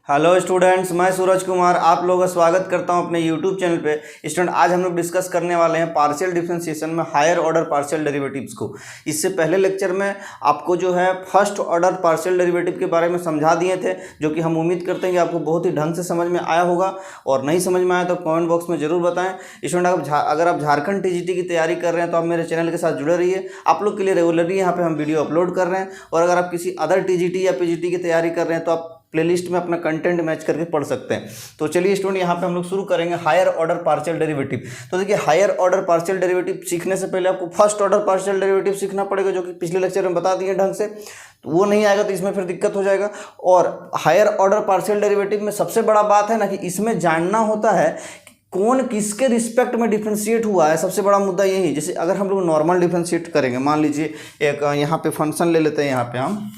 Hello students, मैं सूरज कुमार आप लोगों का स्वागत करता हूं अपने यूट्यूब चैनल पे। स्टूडेंट, आज हम लोग डिस्कस करने वाले हैं पार्शियल डिफरेंशिएशन में हायर ऑर्डर पार्शियल डेरिवेटिव्स को। इससे पहले लेक्चर में आपको जो है फर्स्ट ऑर्डर पार्शियल डेरिवेटिव के बारे में समझा दिए थे, जो कि हम उम्मीद करते हैं कि आपको बहुत ही ढंग से समझ में आया होगा। और नहीं समझ में आया तो कॉमेंट बॉक्स में जरूर बताएं। स्टूडेंट, अगर आप झारखंड टीजीटी की तैयारी कर रहे हैं तो आप मेरे चैनल के साथ जुड़े रहिए। आप लोग के लिए रेगुलरली यहाँ पे हम वीडियो अपलोड कर रहे हैं। और अगर आप किसी अदर टीजीटी या पीजीटी की तैयारी कर रहे हैं तो आप प्लेलिस्ट में अपना कंटेंट मैच करके पढ़ सकते हैं। तो चलिए स्टूडेंट, यहाँ पे हम लोग शुरू करेंगे हायर ऑर्डर पार्शियल डेरिवेटिव। तो देखिए, हायर ऑर्डर पार्शियल डेरिवेटिव सीखने से पहले आपको फर्स्ट ऑर्डर पार्शियल डेरिवेटिव सीखना पड़ेगा, जो कि पिछले लेक्चर में बता दिए ढंग से। तो वो नहीं आएगा तो इसमें फिर दिक्कत हो जाएगा। और हायर ऑर्डर पार्शियल डेरिवेटिव में सबसे बड़ा बात है ना कि इसमें जानना होता है कौन किसके रिस्पेक्ट में डिफ्रेंशिएट हुआ है। सबसे बड़ा मुद्दा यही है। जैसे अगर हम लोग नॉर्मल डिफ्रेंशिएट करेंगे, मान लीजिए एक यहाँ पे फंक्शन ले लेते हैं, यहाँ पे हम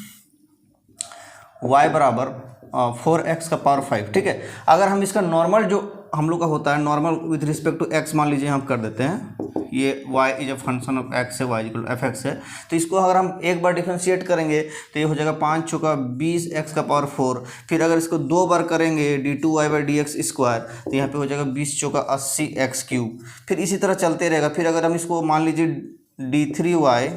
y बराबर 4x का पावर 5, ठीक है। अगर हम इसका नॉर्मल जो हम लोग का होता है normal with respect to x, मान लीजिए हम कर देते हैं ये y is a function of x है, y इक्वल टू fx है। तो इसको अगर हम एक बार डिफरेंशिएट करेंगे तो ये हो जाएगा 5 चौका 20x का पावर 4। फिर अगर इसको 2 बार करेंगे d2y/dx स्क्वायर तो यहाँ पे हो जाएगा 20 चौका 80x क्यूब। फिर इसी तरह चलते रहेगा। फिर अगर हम इसको मान लीजिए d3y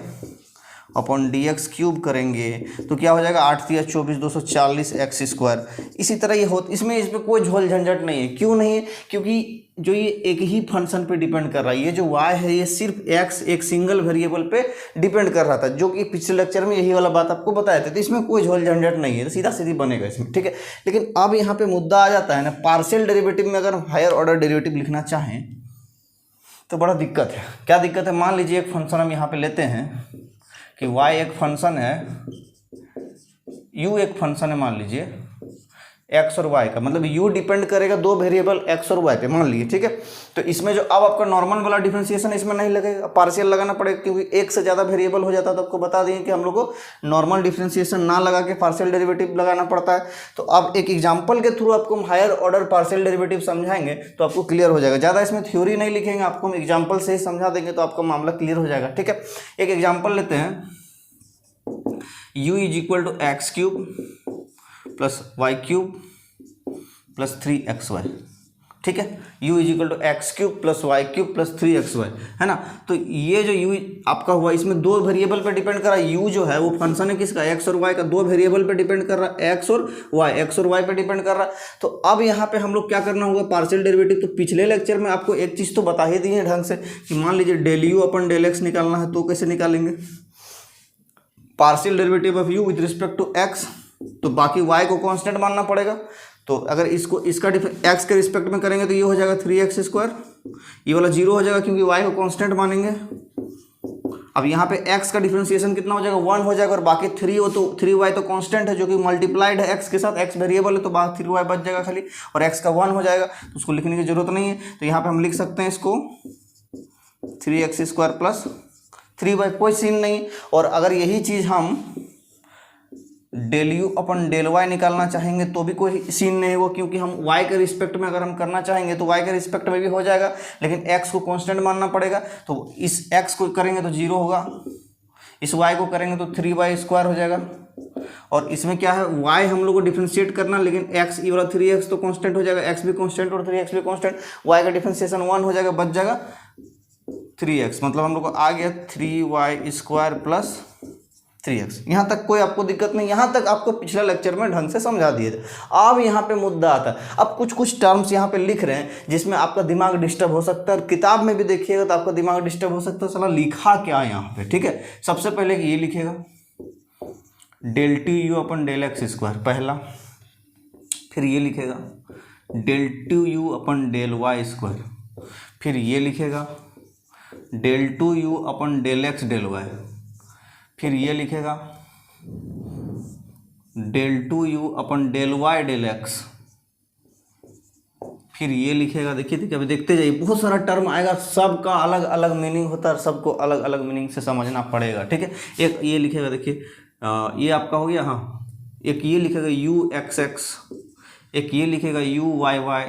upon D x cube करेंगे तो क्या हो जाएगा 8 3 24 240 एक्स स्क्वायर। इसी तरह ये इसमें कोई झोल झंझट नहीं है। क्यों नहीं है? क्योंकि जो ये एक ही फंक्शन पे डिपेंड कर रहा है। ये जो y है ये सिर्फ x एक सिंगल वेरिएबल पे डिपेंड कर रहा था, जो कि पिछले लेक्चर में यही वाला बात आपको बताए थे। तो इसमें कोई झोल झंझट नहीं है, तो सीधा सीधी बनेगा इसमें, ठीक है। लेकिन अब यहाँ पे मुद्दा आ जाता है ना, पार्शियल डेरिवेटिव में अगर हम हायर ऑर्डर डेरिवेटिव लिखना चाहें तो बड़ा दिक्कत है। क्या दिक्कत है? मान लीजिए एक फंक्शन हम यहाँ पे लेते हैं कि y एक फंक्शन है, u एक फंक्शन है, मान लीजिए x और y का, मतलब u डिपेंड करेगा दो वेरिएबल x और y पे, मान लीजिए, ठीक है। तो इसमें जो अब आपका नॉर्मल वाला डिफरेंशिएशन इसमें नहीं लगेगा, पार्शियल लगाना पड़ेगा, क्योंकि एक से ज़्यादा वेरिएबल हो जाता है। तो आपको बता दें कि हम लोग को नॉर्मल डिफरेंशिएशन ना लगा के पार्शियल डेरिवेटिव लगाना पड़ता है। तो अब एक एग्जाम्पल के थ्रू आपको हम हायर ऑर्डर पार्शियल डेरिवेटिव समझाएंगे तो आपको क्लियर हो जाएगा। ज़्यादा इसमें थ्योरी नहीं लिखेंगे, आपको हम एग्जाम्पल से ही समझा देंगे तो आपका मामला क्लियर हो जाएगा, ठीक है। एक एग्जाम्पल लेते हैं, u is equal to x cube plus y cube plus 3xy, ठीक है। u is equal to x cube plus y cube plus 3xy, है ना। तो ये जो u आपका हुआ इसमें दो वेरिएबल पे डिपेंड कर रहा है। u जो है वो फंक्शन है किसका? x और y का। दो वेरिएबल पे डिपेंड कर रहा है, x और y पे डिपेंड कर रहा है। तो अब यहाँ पे हम लोग क्या करना होगा पार्शियल डेरिवेटिव। तो पिछले लेक्चर में आपको एक चीज़ तो बता ही दी है ढंग से कि मान लीजिए del u upon del x निकालना है, तो कैसे निकालेंगे? Partial derivative of u with respect to x, तो बाकी y को कांस्टेंट मानना पड़ेगा। तो अगर इसका x के रिस्पेक्ट में करेंगे तो ये हो जाएगा 3x स्क्वायर, ये वाला 0 हो जाएगा क्योंकि y को कांस्टेंट मानेंगे। अब यहाँ पे x का डिफरेंशिएशन कितना हो जाएगा? 1 हो जाएगा। और बाकी 3y तो कांस्टेंट है, जो कि मल्टीप्लाइड है x के साथ, x वेरिएबल है तो बाकी 3y बच जाएगा खाली, और x का 1 हो जाएगा, तो उसको लिखने की जरूरत नहीं है। तो यहाँ पे हम लिख सकते हैं इसको 3x स्क्वायर प्लस 3y, कोई सीन नहीं। और अगर यही चीज़ हम del you upon del y निकालना चाहेंगे तो भी कोई सीन नहीं होगा, क्योंकि हम y के रिस्पेक्ट में अगर हम करना चाहेंगे तो y के रिस्पेक्ट में भी हो जाएगा, लेकिन x को कांस्टेंट मानना पड़ेगा। तो इस x को करेंगे तो 0 होगा, इस y को करेंगे तो 3y स्क्वायर हो जाएगा। और इसमें क्या है, y हम लोग को डिफ्रेंशिएट करना, लेकिन x ये वाला 3x तो कांस्टेंट हो जाएगा, x भी कांस्टेंट और 3x भी कांस्टेंट, y का डिफ्रेंशिएशन 1 हो जाएगा, बच जाएगा 3x। मतलब हम लोग को आ गया 3y स्क्वायर प्लस 3x। यहाँ तक कोई आपको दिक्कत नहीं, यहाँ तक आपको पिछला लेक्चर में ढंग से समझा दिए थे। अब यहाँ पे मुद्दा आता है, अब कुछ टर्म्स यहाँ पे लिख रहे हैं जिसमें आपका दिमाग डिस्टर्ब हो सकता है, और किताब में भी देखिएगा तो आपका दिमाग डिस्टर्ब हो सकता है, साला लिखा क्या है यहाँ पे, ठीक है। सबसे पहले ये लिखेगा del t u upon del x square पहला, फिर ये लिखेगा del two you upon del Y square, फिर ये लिखेगा del two you upon del x del y, फिर ये लिखेगा del two you upon del Y del x, फिर ये लिखेगा, देखिए अभी देखते जाइए, बहुत सारा टर्म आएगा, सबका अलग अलग मीनिंग होता है, सबको अलग अलग मीनिंग से समझना पड़ेगा, ठीक है। एक ये लिखेगा, देखिए ये आपका हो गया, हाँ। एक ये लिखेगा यू एक्स एक्स, एक ये लिखेगा यू वाई वाई,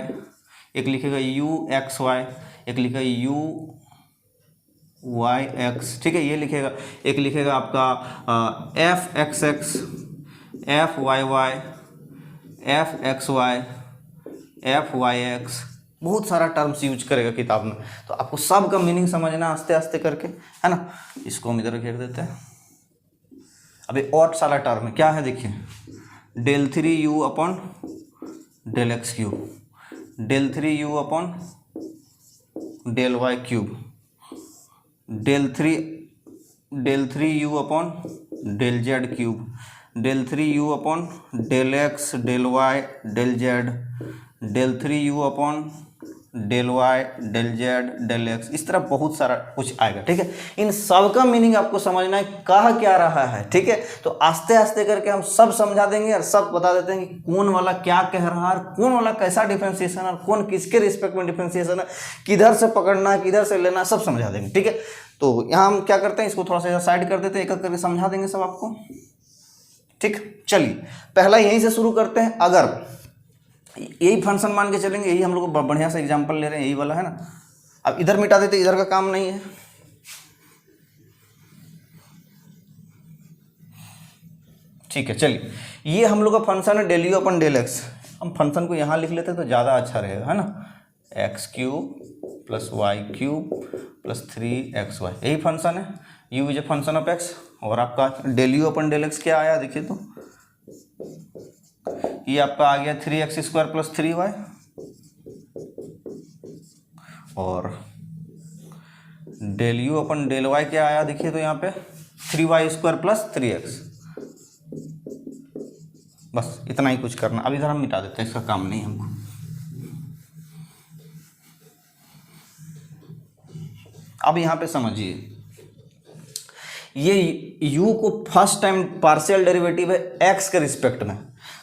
एक लिखेगा यू एक्स वाई, एक लिखेगा यू वाई एक्स, ठीक है, ये लिखेगा। एक लिखेगा आपका f x x, f y y, f x y, f y x, बहुत सारा टर्म्स यूज करेगा किताब में, तो आपको सब का मीनिंग समझना आस्ते आस्ते करके, है ना। इसको हम इधर घेर देते हैं। अभी और सारा टर्म है, क्या है देखिए, del 3u upon del x cube, del 3u upon del y cube, del 3u upon del z cube, del 3u upon del x del Y del Z, del 3u upon del Y del Z del x, इस तरह बहुत सारा कुछ आएगा, ठीक है। इन सब का मीनिंग आपको समझना है कहा क्या रहा है, ठीक है। तो आस्ते आस्ते करके हम सब समझा देंगे और सब बता देते हैं कि कौन वाला क्या कह रहा है, कौन वाला कैसा डिफरेंशिएशन है, कौन किसके रिस्पेक्ट में डिफरेंशिएशन है, किधर से पकड़ना है किधर से लेना, सब समझा देंगे, ठीक है। तो यहाँ हम क्या करते हैं, इसको थोड़ा सा साइड कर देते हैं, एक एक करके समझा देंगे सब आपको, ठीक। चलिए पहला यहीं से शुरू करते हैं। अगर यही फंक्शन मान के चलेंगे, यही हम लोग बढ़िया से एग्जांपल ले रहे हैं, यही वाला है ना। अब इधर मिटा देते, इधर का काम नहीं है, ठीक है। चलिए ये हम लोग का फंक्शन है del you upon del x, हम फंक्शन को यहाँ लिख लेते तो ज़्यादा अच्छा रहेगा, है ना। X cube plus y cube plus 3xy, यही फंक्शन है, u is a function of x. और आपका del you upon del x क्या आया देखिए, तो ये आपका आ गया 3x² प्लस 3y, और del you upon del y क्या आया देखिए, तो यहाँ पे 3y² प्लस 3x। बस इतना ही कुछ करना। अब इधर हम मिटा देते हैं, इसका काम नहीं हमको। अब यहाँ पे समझिए, ये u को फर्स्ट टाइम पार्शियल डेरिवेटिव है x के रिस्पेक्ट में,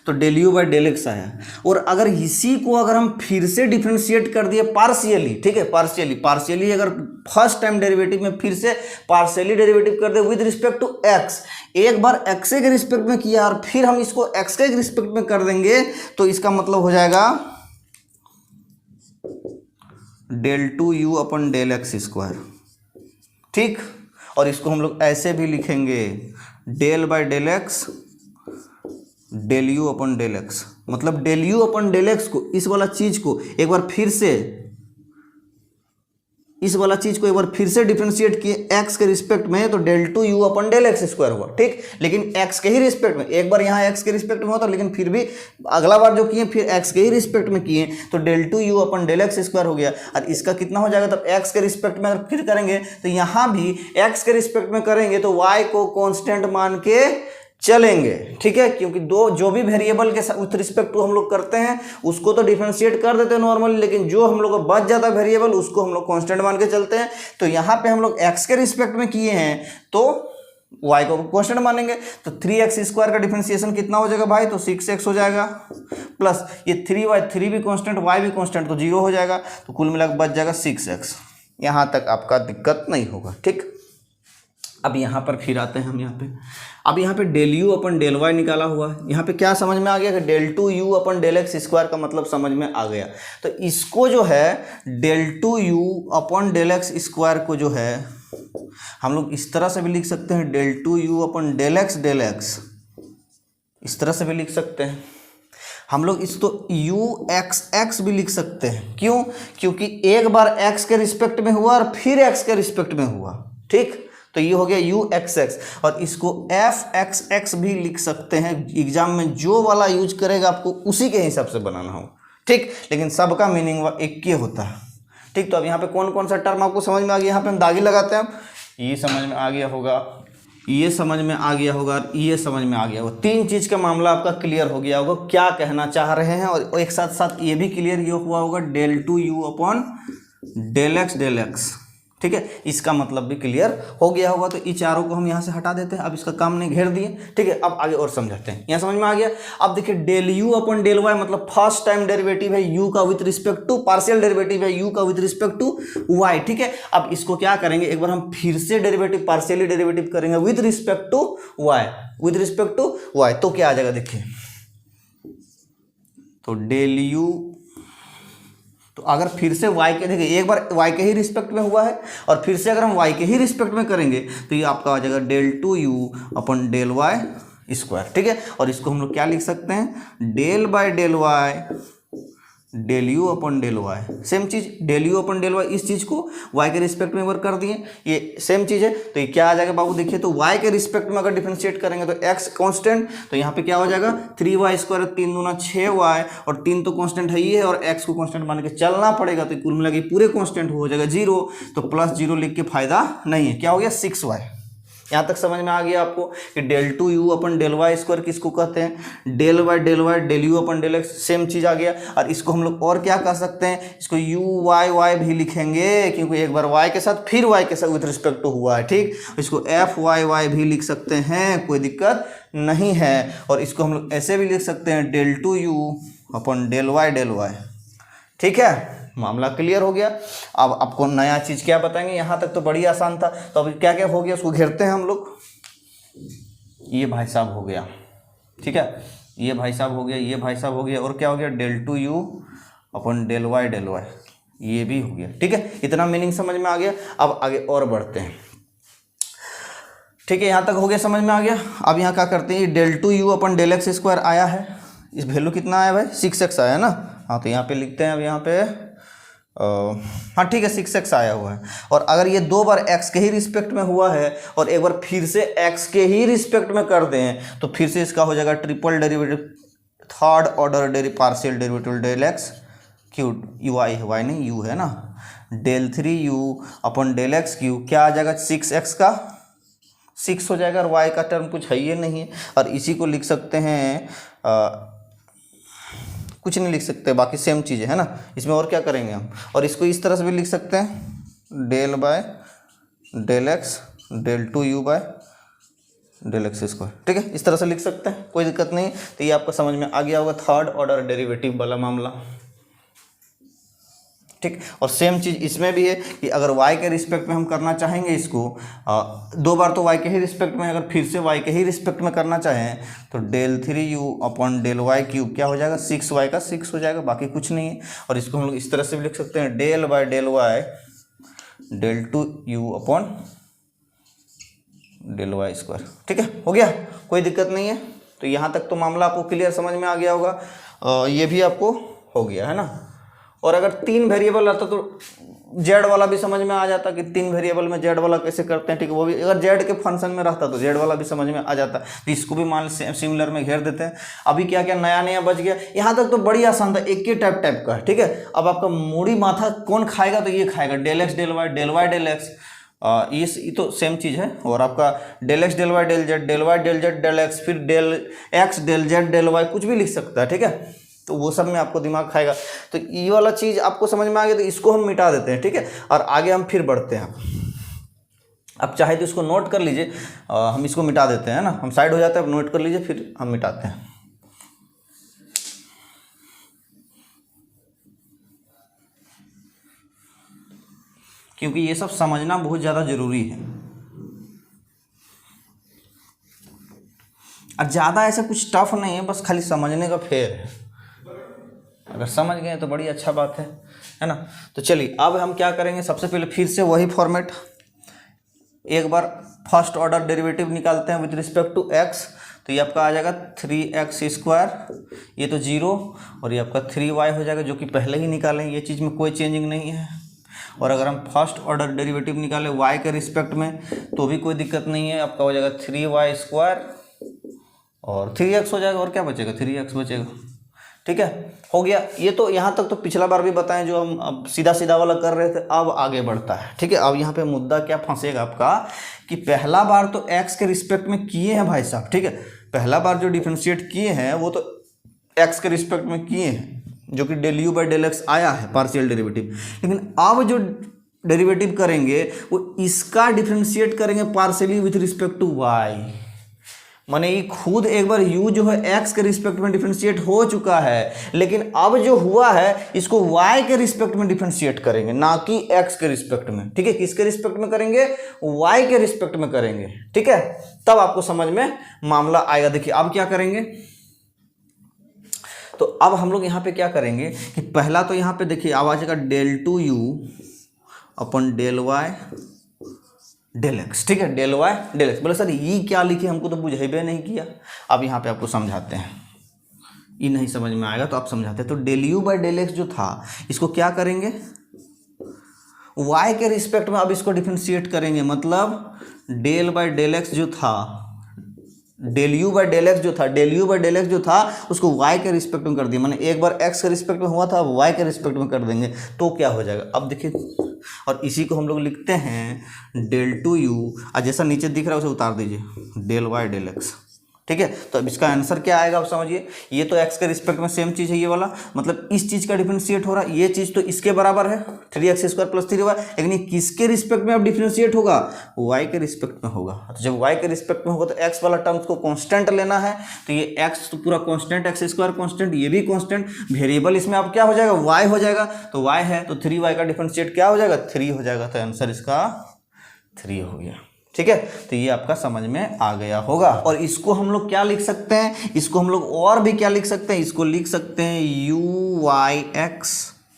तो del you by del x आया। और अगर इसी को अगर हम फिर से डिफ्रेंशिएट कर दिए पार्शियली, ठीक है, पार्शियली अगर फर्स्ट टाइम डेरिवेटिव में फिर से पार्शियली डेरिवेटिव कर दे विद रिस्पेक्ट टू x, एक बार x के रिस्पेक्ट में किया और फिर हम इसको x के रिस्पेक्ट में कर देंगे, तो इसका मतलब हो जाएगा del 2u upon del x square, ठीक। और इसको हम लोग ऐसे भी लिखेंगे, del by del x del you upon del X, मतलब del you upon del X को, इस वाला चीज को एक बार फिर से, इस वाला चीज को एक बार फिर से डिफरेंशिएट किए x के रिस्पेक्ट में, तो del 2u upon del x square हुआ, ठीक। लेकिन x के ही रिस्पेक्ट में, एक बार यहाँ x के रिस्पेक्ट में होता, लेकिन फिर भी अगला बार जो किए फिर x के ही रिस्पेक्ट में किए, तो del 2u upon del x square हो गया। और इसका कितना हो जाएगा, तब x के रिस्पेक्ट में अगर फिर करेंगे तो यहाँ भी x के रिस्पेक्ट में करेंगे तो y को कॉन्स्टेंट मान के चलेंगे, ठीक है। क्योंकि दो जो भी वेरिएबल के विथ रिस्पेक्ट टू हम लोग करते हैं उसको तो डिफरेंशिएट कर देते हैं नॉर्मली, लेकिन जो हम लोग को बच जाता है वेरिएबल उसको हम लोग कांस्टेंट मान के चलते हैं। तो यहाँ पे हम लोग x के रिस्पेक्ट में किए हैं तो y को कांस्टेंट मानेंगे, तो 3x² का डिफरेंशिएशन कितना हो जाएगा भाई, तो 6x हो जाएगा, प्लस ये 3y, 3 भी कांस्टेंट y भी कांस्टेंट, तो 0 हो जाएगा, तो कुल मिलाकर बच जाएगा 6x। यहाँ तक आपका दिक्कत नहीं होगा, ठीक। अब यहाँ पर फिर आते हैं हम यहाँ पे, अब यहाँ पे del you upon del Y निकाला हुआ है, यहाँ पे क्या समझ में आ गया कि del 2u upon del x square का मतलब समझ में आ गया। तो इसको जो है del 2u upon del x square को जो है हम लोग इस तरह से भी लिख सकते हैं, del 2u upon del x, इस तरह से भी लिख सकते हैं हम लोग। इसको u(x) भी लिख सकते हैं, क्यों, क्योंकि एक बार x के रिस्पेक्ट में हुआ और फिर x के रिस्पेक्ट में हुआ, ठीक। तो ये हो गया u(x)। और इसको f(x)(x) भी लिख सकते हैं, एग्जाम में जो वाला यूज करेगा आपको उसी के हिसाब से बनाना हो, ठीक। लेकिन सबका मीनिंग एक ही होता है, ठीक। तो अब यहाँ पे कौन कौन सा टर्म आपको समझ में आ गया, यहाँ पे हम दागी लगाते हैं। ये समझ में आ गया होगा, ये समझ में आ गया होगा, ये समझ में आ गया होगा। तीन चीज़ का मामला आपका क्लियर हो गया होगा, क्या कहना चाह रहे हैं। और एक साथ साथ ये भी क्लियर ये हुआ होगा del 2u upon del x, ठीक है। इसका मतलब भी क्लियर हो गया होगा। तो ये चारों को हम यहाँ से हटा देते हैं, अब इसका काम नहीं घेर दिए, ठीक है। अब आगे और समझाते हैं, यहाँ समझ में आ गया। अब देखिए del you upon del y मतलब फर्स्ट टाइम डेरिवेटिव है u का with respect to, partial derivative है u का विथ रिस्पेक्ट टू y, ठीक है। अब इसको क्या करेंगे, एक बार हम फिर से डेरिवेटिव पार्शियली डेरिवेटिव करेंगे विथ रिस्पेक्ट टू y, तो क्या आ जाएगा देखिए, तो डेल यू, तो अगर फिर से y के, देखिए एक बार y के ही रिस्पेक्ट में हुआ है और फिर से अगर हम y के ही रिस्पेक्ट में करेंगे तो ये आपका आ जाएगा del 2u upon del y square, ठीक है। और इसको हम लोग क्या लिख सकते हैं, del by del Y del you upon del Y, same चीज del you upon del Y, इस चीज को y के रिस्पेक्ट में वर्क कर दिए, ये सेम चीज है। तो ये क्या आ जाएगा बाबू, देखिए तो y के रिस्पेक्ट में अगर डिफरेंशिएट करेंगे तो x कांस्टेंट, तो यहाँ पे क्या हो जाएगा 3y स्क्वायर, 3 दूना 6y, और 3 तो कांस्टेंट है ही है, और x को कांस्टेंट मान के चलना पड़ेगा, तो कुल मिला के पूरे कांस्टेंट हो जाएगा 0, तो प्लस 0 लिख के फायदा नहीं है, क्या हो गया 6y। यहाँ तक समझ में आ गया आपको कि del two you upon del Y square किसको कहते हैं, del Y del you upon del X, same चीज़ आ गया। और इसको हम लोग और क्या कह सकते हैं, इसको यू वाई वाई भी लिखेंगे, क्योंकि एक बार वाई के साथ फिर वाई के साथ विथ रिस्पेक्ट टू हुआ है, ठीक। इसको एफ वाई वाई भी लिख सकते हैं, कोई दिक्कत नहीं है। और इसको हम लोग ऐसे भी लिख सकते हैं, del two you upon del y, ठीक है। मामला क्लियर हो गया। अब आपको नया चीज़ क्या बताएंगे, यहाँ तक तो बड़ी आसान था, तो अभी क्या क्या हो गया उसको घेरते हैं हम लोग। ये भाई साहब हो गया, ठीक है, ये भाई साहब हो गया, ये भाई साहब हो गया, और क्या हो गया del two you upon del y, ये भी हो गया, ठीक है। इतना मीनिंग समझ में आ गया। अब आगे और बढ़ते हैं, ठीक है, यहाँ तक हो गया, समझ में आ गया। अब यहाँ क्या करते हैं, del two you upon del x square आया है, इस वैल्यू कितना आया भाई 6x आया ना, हाँ तो यहाँ पे लिखते हैं, अब यहाँ पे हाँ ठीक है 6x आया हुआ है। और अगर ये 2 बार x के ही रिस्पेक्ट में हुआ है और एक बार फिर से x के ही रिस्पेक्ट में कर दें, तो फिर से इसका हो जाएगा triple derivative, third order partial derivative del x cube, U आई है, वाई नहीं यू है ना, del 3u upon del x cube, क्या आ जाएगा 6x का 6 हो जाएगा, और y का टर्म कुछ है ही नहीं है। और इसी को लिख सकते हैं कुछ नहीं लिख सकते, बाकी सेम चीज़ है ना, इसमें और क्या करेंगे हम। और इसको इस तरह से भी लिख सकते हैं, del by del x del two u by del x square, ठीक है, इस तरह से लिख सकते हैं, कोई दिक्कत नहीं। तो ये आपको समझ में आ गया होगा थर्ड ऑर्डर डेरिवेटिव वाला मामला, ठीक। और सेम चीज़ इसमें भी है कि अगर y के रिस्पेक्ट में हम करना चाहेंगे इसको, 2 बार तो y के ही रिस्पेक्ट में, अगर फिर से y के ही रिस्पेक्ट में करना चाहें तो del 3u upon del y cube क्या हो जाएगा 6y का 6 हो जाएगा, बाकी कुछ नहीं है। और इसको हम लोग इस तरह से भी लिख सकते हैं, del by del Y del two you upon del Y square, ठीक है, हो गया, कोई दिक्कत नहीं है। तो यहाँ तक तो मामला आपको क्लियर समझ में आ गया होगा, ये भी आपको हो गया है ना। और अगर 3 वेरिएबल रहता तो जेड वाला भी समझ में आ जाता कि 3 वेरिएबल में जेड वाला कैसे करते हैं, ठीक है, वो भी अगर जेड के फंक्शन में रहता तो जेड वाला भी समझ में आ जाता। तो इसको भी मान सिमिलर में घेर देते हैं। अभी क्या क्या नया नया बच गया, यहाँ तक तो बड़ी आसान था, एक ही टाइप का, ठीक है। अब आपका मूड़ी माथा कौन खाएगा, तो ये खाएगा del x del Y del x, ये तो सेम चीज़ है। और आपका del x del Y del Z, del Y del Z del x, फिर del x del Z del Y, कुछ भी लिख सकता है, ठीक है। तो वो सब में आपको दिमाग खाएगा। तो ये वाला चीज़ आपको समझ में आ गया, तो इसको हम मिटा देते हैं, ठीक है। और आगे हम फिर बढ़ते हैं। अब चाहे तो इसको नोट कर लीजिए, हम इसको मिटा देते हैं ना, हम साइड हो जाते हैं, नोट कर लीजिए, फिर हम मिटाते हैं। क्योंकि ये सब समझना बहुत ज़्यादा ज़रूरी है। और ज़्यादा ऐसा कुछ टफ नहीं है, बस खाली समझने का फेर है। अगर समझ गए तो बड़ी अच्छा बात है ना। तो चलिए अब हम क्या करेंगे, सबसे पहले फिर से वही फॉर्मेट, एक बार फर्स्ट ऑर्डर डेरिवेटिव निकालते हैं विद रिस्पेक्ट टू x। तो ये आपका आ जाएगा 3x स्क्वायर, ये तो 0, और ये आपका 3y हो जाएगा, जो कि पहले ही निकालें, ये चीज़ में कोई चेंजिंग नहीं है। और अगर हम फर्स्ट ऑर्डर डेरिवेटिव निकालें y के रिस्पेक्ट में, तो भी कोई दिक्कत नहीं है, आपका हो जाएगा 3y स्क्वायर और 3x हो जाएगा, और क्या बचेगा 3x बचेगा, ठीक है, हो गया। ये तो यहाँ तक तो पिछला बार भी बताएं, जो हम अब सीधा सीधा वाला कर रहे थे। अब आगे बढ़ता है, ठीक है। अब यहाँ पे मुद्दा क्या फंसेगा आपका, कि पहला बार तो x के रिस्पेक्ट में किए हैं भाई साहब, ठीक है, पहला बार जो डिफ्रेंशिएट किए हैं वो तो x के रिस्पेक्ट में किए हैं, जो कि del you by del x आया है पार्शियल डेरिवेटिव। लेकिन अब जो डेरिवेटिव करेंगे वो इसका डिफ्रेंशिएट करेंगे partially with respect to y, माने ये खुद एक बार u जो है x के रिस्पेक्ट में डिफरेंशिएट हो चुका है, लेकिन अब जो हुआ है इसको y के रिस्पेक्ट में डिफरेंशिएट करेंगे, ना कि x के रिस्पेक्ट में, ठीक है। किसके रिस्पेक्ट में करेंगे, y के रिस्पेक्ट में करेंगे, ठीक है। तब आपको समझ में मामला आएगा। देखिए अब क्या करेंगे, तो अब हम लोग यहाँ पे क्या करेंगे कि पहला तो यहाँ पे देखिए अब आ जाएगा del two you upon del Y del x, ठीक है, डेल वाई डेल एक्स। बोले सर ये क्या लिखे, हमको तो बुझेबे नहीं किया। अब यहाँ पे आपको समझाते हैं, ये नहीं समझ में आएगा तो आप समझाते हैं। तो del you by del x जो था इसको क्या करेंगे, वाई के रिस्पेक्ट में अब इसको डिफ्रेंशिएट करेंगे। मतलब डेल बाई डेल एक्स जो था, del you by del x जो था, del you by del x जो था उसको y के रिस्पेक्ट में कर दिया। मैंने एक बार x के रिस्पेक्ट में हुआ था, अब y के रिस्पेक्ट में कर देंगे तो क्या हो जाएगा। अब देखिए, और इसी को हम लोग लिखते हैं डेल टू यू, और जैसा नीचे दिख रहा है उसे उतार दीजिए, डेल वाई डेल एक्स, ठीक है। तो अब इसका आंसर क्या आएगा आप समझिए। ये तो x के रिस्पेक्ट में सेम चीज़ है ये वाला, मतलब इस चीज़ का डिफरेंशिएट हो रहा है, ये चीज़ तो इसके बराबर है 3x² + 3y, लेकिन ये किसके रिस्पेक्ट में अब डिफरेंशिएट होगा, y के रिस्पेक्ट में होगा। तो जब y के रिस्पेक्ट में होगा तो x वाला टर्म्स को कांस्टेंट लेना है, तो ये x तो पूरा कांस्टेंट, x² कांस्टेंट, ये भी कांस्टेंट, वेरिएबल इसमें अब क्या हो जाएगा, y हो जाएगा। तो y है तो 3y का डिफरेंशिएट क्या हो जाएगा, 3 हो जाएगा। तो आंसर इसका 3 हो गया, ठीक है। तो ये आपका समझ में आ गया होगा। और इसको हम लोग क्या लिख सकते हैं, इसको हम लोग और भी क्या लिख सकते हैं, इसको लिख सकते हैं यू वाई एक्स,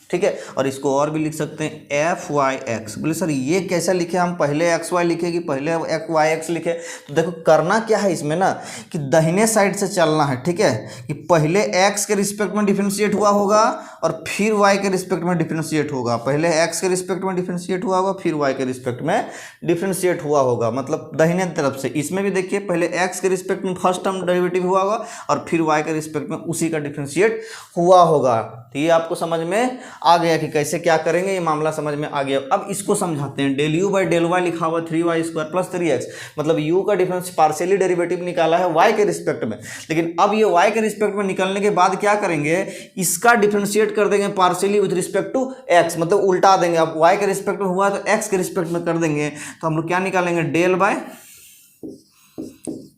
ठीक है। और इसको और भी लिख सकते हैं एफ वाई एक्स। बोले सर ये कैसे लिखे, हम पहले एक्स वाई लिखे कि पहले वाई एक्स लिखे। तो देखो करना क्या है इसमें ना, कि दाहिने साइड से चलना है, ठीक है, कि पहले एक्स के रिस्पेक्ट में डिफरेंशिएट हुआ होगा और फिर वाई के रिस्पेक्ट में डिफरेंशिएट होगा। पहले एक्स के रिस्पेक्ट में डिफरेंशिएट हुआ होगा, फिर वाई के रिस्पेक्ट में डिफरेंशिएट हुआ होगा, मतलब दाहिने तरफ से। इसमें भी देखिए पहले एक्स के रिस्पेक्ट में फर्स्ट टर्म डेरिवेटिव हुआ होगा और फिर वाई के रिस्पेक्ट में उसी का डिफरेंशिएट हुआ होगा। तो ये आपको समझ में आ गया कि कैसे क्या करेंगे, ये मामला समझ में आ गया। अब इसको समझाते हैं। Del you by del y लिखा हुआ 3y² + 3x, मतलब u का डिफरेंस पार्शियली डेरिवेटिव निकाला है y के रिस्पेक्ट में। लेकिन अब ये y के रिस्पेक्ट में निकलने के बाद क्या करेंगे, इसका डिफरेंशिएट कर देंगे partially with respect to x, मतलब उल्टा देंगे। अब y के रिस्पेक्ट में हुआ है तो x के रिस्पेक्ट में कर देंगे। तो हम लोग क्या निकालेंगे, डेल बाय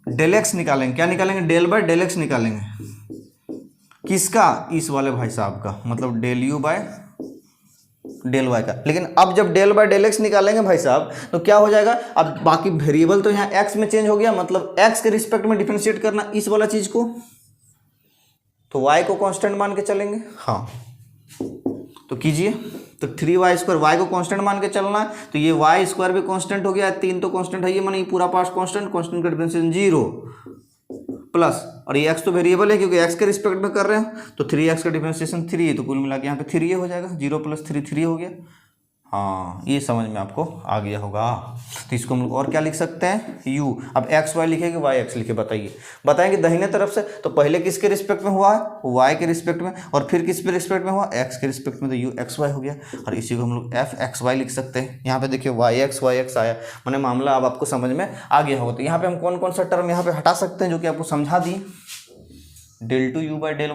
डेल एक्स निकालेंगे। क्या निकालेंगे, डेल बाय डेल एक्स निकालेंगे। किसका, इस वाले भाई साहब का, मतलब del you by del y का। लेकिन अब जब डेल बाय डेल एक्स निकालेंगे भाई साहब तो क्या हो जाएगा, अब बाकी वेरिएबल तो यहाँ एक्स में चेंज हो गया, मतलब एक्स के रिस्पेक्ट में डिफरेंशिएट करना इस वाला चीज को, तो वाई को कांस्टेंट मान के चलेंगे। हाँ तो कीजिए, तो 3y² वाई को कांस्टेंट मान के चलना है, तो ये y² भी कांस्टेंट हो गया, 3 तो कांस्टेंट है, ये माने पूरा पार्ट कांस्टेंट, कांस्टेंट का डिफरेंशिएशन 0 प्लस, और ये x तो वेरिएबल है क्योंकि x के रिस्पेक्ट में कर रहे हैं, तो 3x का डिफरेंशिएशन 3 है, तो कुल मिला के यहाँ पे 3 ये हो जाएगा, 0 + 3 3 हो गया। हाँ ये समझ में आपको आ गया होगा। तो इसको हम लोग और क्या लिख सकते हैं, u। अब एक्स वाई लिखे कि वाई एक्स लिखे, बताइए, बताएंगे दाहिने तरफ से। तो पहले किसके रिस्पेक्ट में हुआ है, y के रिस्पेक्ट में, और फिर किस पे रिस्पेक्ट में हुआ, x के रिस्पेक्ट में, तो u एक्स वाई हो गया। और इसी को हम लोग f एक्स वाई लिख सकते हैं। यहाँ पे देखिए y x आया, मैंने मामला अब आपको समझ में आ गया होगा। तो यहाँ पे हम कौन कौन सा टर्म यहाँ पे हटा सकते हैं जो कि आपको समझा दिए, del two u by del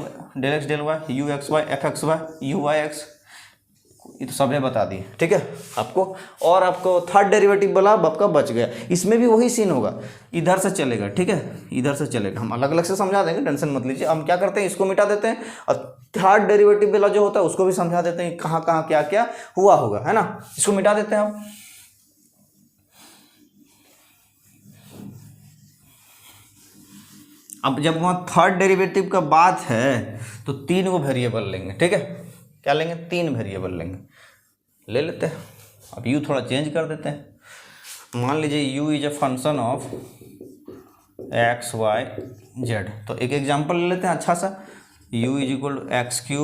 x del y, u x y f x y u y x, ये तो सबने बता दिए, ठीक है आपको। और आपको थर्ड डेरिवेटिव वाला आपका बच गया, इसमें भी वही सीन होगा, इधर से चलेगा, ठीक है, इधर से चलेगा। हम अलग अलग से समझा देंगे, टेंशन मत लीजिए। हम क्या करते हैं, इसको मिटा देते हैं और थर्ड डेरिवेटिव वाला जो होता है उसको भी समझा देते हैं, कहाँ कहाँ क्या क्या हुआ होगा, है ना। इसको मिटा देते हैं हम। अब जब वहाँ थर्ड डेरिवेटिव का बात है तो 3 को वेरिएबल लेंगे, ठीक है, क्या लेंगे, 3 वेरिएबल लेंगे, ले लेते हैं। अब u थोड़ा चेंज कर देते हैं। मान लीजिए u is a function of x y z, तो एक एग्जांपल ले लेते हैं अच्छा सा। u is equal to x³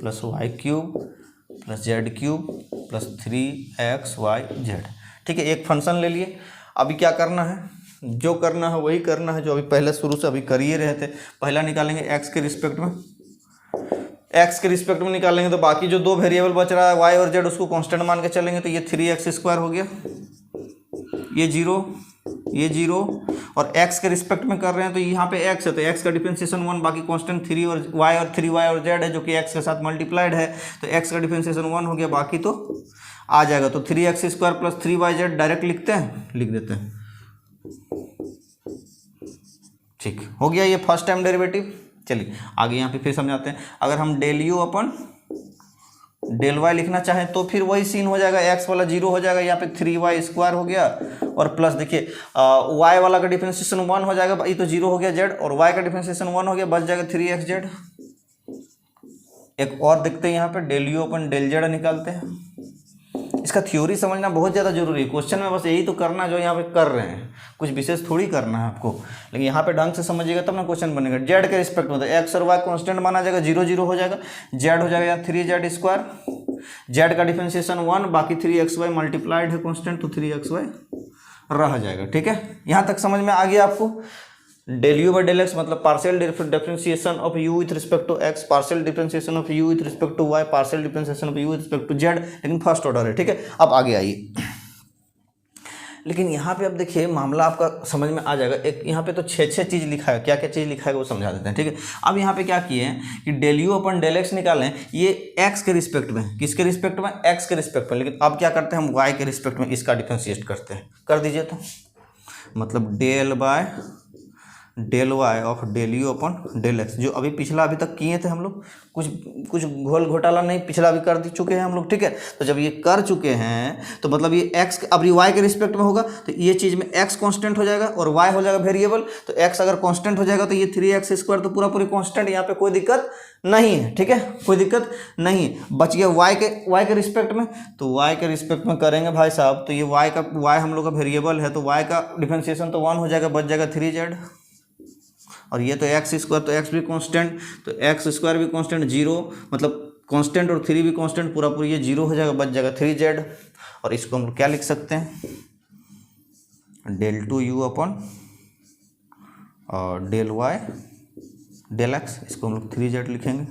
+ y³ + z³ + 3xyz, ठीक है, एक फंक्शन ले लिए। अभी क्या करना है, जो करना है वही करना है जो अभी पहले शुरू से अभी कर ही रहे थे। पहला निकालेंगे x के रिस्पेक्ट में, x के रिस्पेक्ट में निकालेंगे तो बाकी जो 2 वेरिएबल बच रहा है y और z उसको कांस्टेंट मान के चलेंगे, तो ये 3x² हो गया, ये 0 और x के रिस्पेक्ट में कर रहे हैं तो यहाँ पे x है तो x का डिफरेंशिएशन 1, बाकी कांस्टेंट 3 और y और z है जो कि x के साथ मल्टीप्लाइड है, तो x का डिफरेंशिएशन 1 हो गया, बाकी तो आ जाएगा। तो 3x² + 3yz डायरेक्ट लिखते हैं, लिख देते हैं, ठीक हो गया, ये फर्स्ट टाइम डेरिवेटिव। चलिए आगे यहाँ पे फिर समझाते हैं। अगर हम del you upon del y लिखना चाहें तो फिर वही सीन हो जाएगा, x वाला 0 हो जाएगा, यहाँ पे 3y² हो गया, और प्लस देखिए y वाला का डिफरेंशिएशन 1 हो जाएगा, ये तो 0 हो गया z, और y का डिफरेंशिएशन 1 हो गया, बच जाएगा 3xz। एक और देखते हैं यहाँ पे, del you upon del z निकालते हैं। इसका थ्योरी समझना बहुत ज़्यादा जरूरी है। क्वेश्चन में बस यही तो करना जो यहाँ पे कर रहे हैं, कुछ विशेष थोड़ी करना है आपको, लेकिन यहाँ पे ढंग से समझिएगा तब ना क्वेश्चन बनेगा। जेड के रिस्पेक्ट में तो एक्स और वाई कॉन्स्टेंट माना जाएगा, 0 0 हो जाएगा, जेड हो जाएगा यहाँ 3z², जेड का डिफरेंशिएशन 1, बाकी 3xy मल्टीप्लाइड है कॉन्स्टेंट तो 3xy रह जाएगा। ठीक है, यहाँ तक समझ में आ गया आपको। Del you by del X मतलब partial differentiation of U with respect to X, partial differentiation of U with respect to Y, partial differentiation of U with respect to Z, लेकिन फर्स्ट ऑर्डर है। ठीक है, अब आगे आइए। लेकिन यहाँ पे अब देखिए मामला आपका समझ में आ जाएगा। एक यहाँ पे तो 6 चीज़ लिखा है, क्या क्या चीज़ लिखा है वो समझा देते हैं। ठीक है, अब यहाँ पे क्या किए हैं कि del you upon del x निकालें, ये एक्स के रिस्पेक्ट में, किसके रिस्पेक्ट में, एक्स के रिस्पेक्ट में, लेकिन अब क्या करते हैं हम वाई के रिस्पेक्ट में इसका डिफरेंशिएट करते हैं। कर दीजिए तो, मतलब del by del y of del you upon del x, जो अभी पिछला अभी तक किए थे हम लोग, कुछ घोल घोटाला नहीं, पिछला भी कर चुके हैं हम लोग। ठीक है, तो जब ये कर चुके हैं तो मतलब ये एक्स अब वाई के रिस्पेक्ट में होगा तो ये चीज़ में एक्स कांस्टेंट हो जाएगा और वाई हो जाएगा वेरिएबल। तो एक्स अगर कांस्टेंट हो जाएगा तो ये 3x² तो पूरी कांस्टेंट, यहाँ पे कोई दिक्कत नहीं है। ठीक है, कोई दिक्कत नहीं। बच गया वाई के रिस्पेक्ट में, तो वाई के रिस्पेक्ट में करेंगे भाई साहब, तो ये वाई हम लोग का वेरिएबल है तो वाई का डिफरेंशिएशन तो 1 हो जाएगा, बच जाएगा 3z, और ये तो x², तो x भी कांस्टेंट, तो x² भी कांस्टेंट, 0 मतलब कांस्टेंट और 3 भी कांस्टेंट, पूरा ये 0 हो जाएगा, बच जाएगा 3z। और इसको हम लोग क्या लिख सकते हैं, डेल 2u अपन और डेल y डेल x, इसको हम लोग 3z लिखेंगे।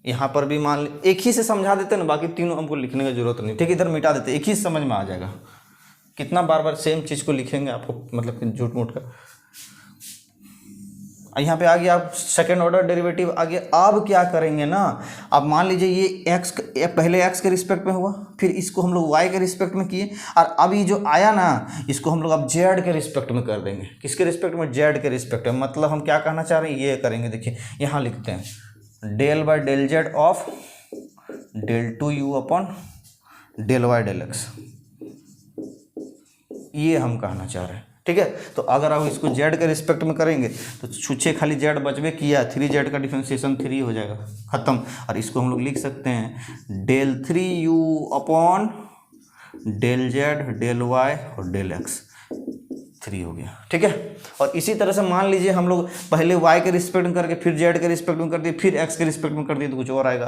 यहाँ पर भी मान एक ही से समझा देते हैं ना, बाकी तीनों हमको लिखने की जरूरत नहीं। ठीक है, इधर मिटा देते, एक ही समझ में आ जाएगा। कितना बार बार सेम चीज़ को लिखेंगे आपको, मतलब झूठ मूठ का। यहाँ पे आ गया आप सेकेंड ऑर्डर डेरिवेटिव आ गया। अब क्या करेंगे ना, अब मान लीजिए ये एक्स पहले एक्स के रिस्पेक्ट में हुआ, फिर इसको हम लोग वाई के रिस्पेक्ट में किए, और अब ये जो आया ना इसको हम लोग अब जेड के रिस्पेक्ट में कर देंगे। किसके रिस्पेक्ट में, जेड के रिस्पेक्ट में। मतलब हम क्या कहना चाह रहे हैं, ये करेंगे। देखिए यहाँ लिखते हैं del by del z of del 2u upon del Y del x, ये हम कहना चाह रहे हैं। ठीक है, तो अगर आप इसको जेड के रिस्पेक्ट में करेंगे तो छुच्छे खाली जेड बचवे किया, 3z का डिफरेंशिएशन 3 हो जाएगा, खत्म। और इसको हम लोग लिख सकते हैं del 3u upon del Z del Y और डेल एक्स, 3 हो गया। ठीक है, और इसी तरह से मान लीजिए हम लोग पहले y के रिस्पेक्ट में करके फिर z के रिस्पेक्ट में कर दिए, फिर x के रिस्पेक्ट में कर दिए तो कुछ और आएगा।